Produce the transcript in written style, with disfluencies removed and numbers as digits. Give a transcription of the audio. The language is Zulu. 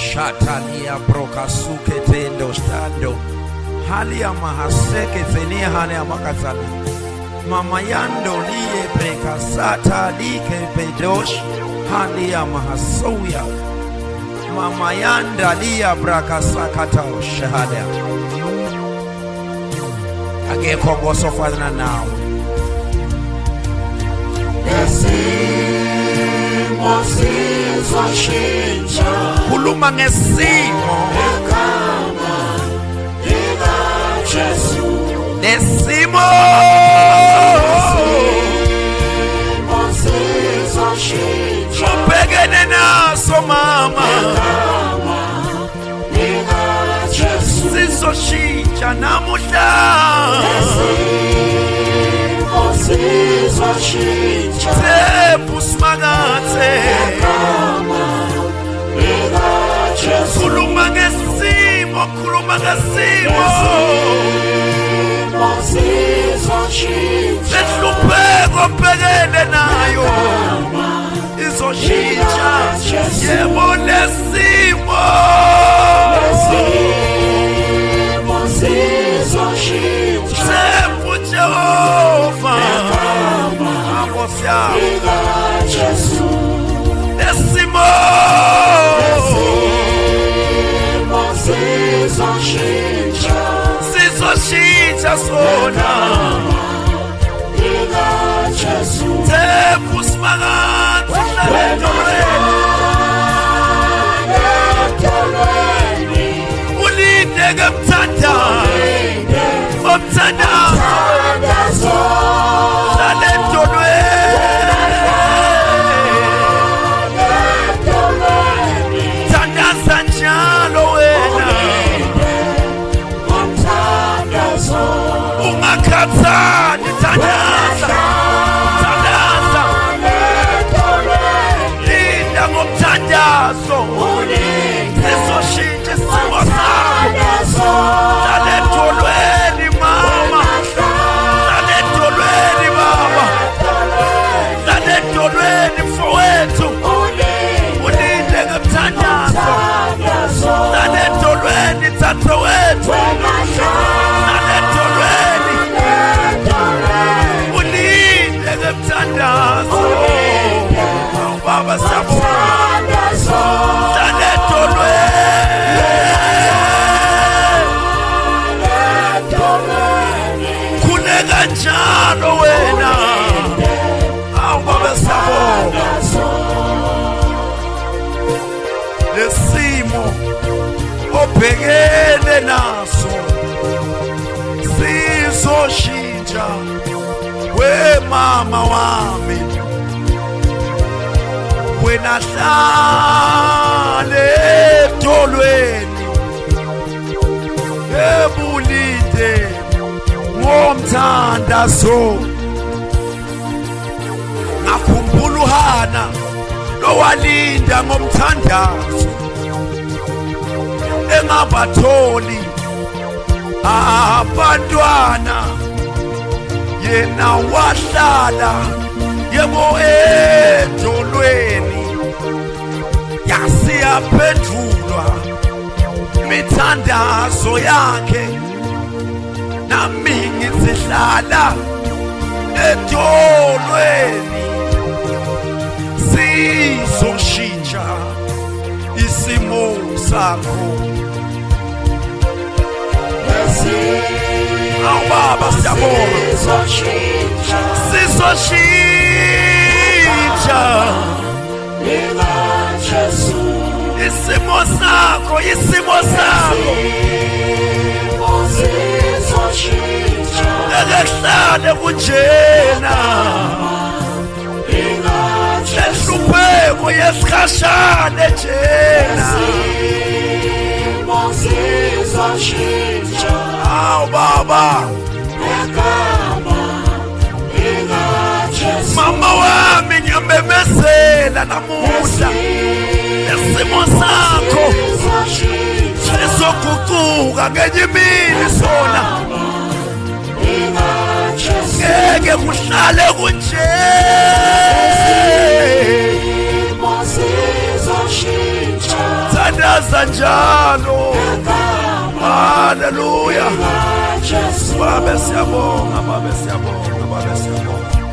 Shatalia brokasuke tendo stando. Halia mahaseke tenia hane amakazana. Mama yando liye brekasata like pedosh. Halia mahasoya. Mama yanda liya brakasakata shahada. Age kongo sofana now. Nesimo sizoshintsha. Kuluma ngesimo. Egama lika Jesu. Nesimo. Nesimo sizoshintsha. Ubhekene naso mama. Egama lika Jesu. Sizoshintsha namuhla. Nesimo sizoshintsha. Sebusimakathe. Egama lika Jesu. Khuluma ngesimo, khuluma ngesimo. Nesimo sizoshintsha. Lehlupheko obhekene nayo izoshintsha. Yebo lesimo. Nesimo sizoshintsha. Sebu Jehova. Nkosi yami. Lika Jesu. Lesimo. Nesimo sizoshintsha. Sizoshintsha sona. Lika Jesu. Sebusimakathe hlalendolweni. Ulinde ngemthandazo. Omthandazo. Thandaza njalo wena. Ungakhathali thandaza. Thandaza. Linda ngomthandazo. Sizoshintsha isimo sakho. Hlala edolweni mama. Hlala edolweni baba. Hlala edolweni mfowethu. Ulinde ngemthandazo. Hlala edolweni dzadzewethu. Hlala edolweni. Ulinde ngemthandazo. Baba siyabonga. Hlala edolweni. Khuleka njalo wena. Awu baba siyabonga. Lesimo obhekene naso sizoshintsha. We mama wami, wena hlale edolweni. Ebulinde ngomthandazo. Ngakhumbula uHana lowalinda ngomthandazo. Engabatholi abantwana. Yena wahlala yebo edolweni. Yasiyaphendulwa mithandazo yakhe. Nami ngizihlala edolweni. Sizoshintsha isimo sakho. Awu baba siyabonga. Sizoshintsha Lika Jesu. isimo sakho, isimo sakho. Sizoshintsha. Akuhlale kunjena. Lika Jesu. Lehlupheko yesikhashana njena. Sizoshintsha. Awu baba. Egama lika Jesu. Mama wami ngiyamemezela namuhla. Isimo sakho sizoguquka ngenye imini sona. Ngeke kuhlale kunje. Thandaza Waza njalo. Hallelujah. Baba siyabonga, Baba siyabonga, Baba siyabonga.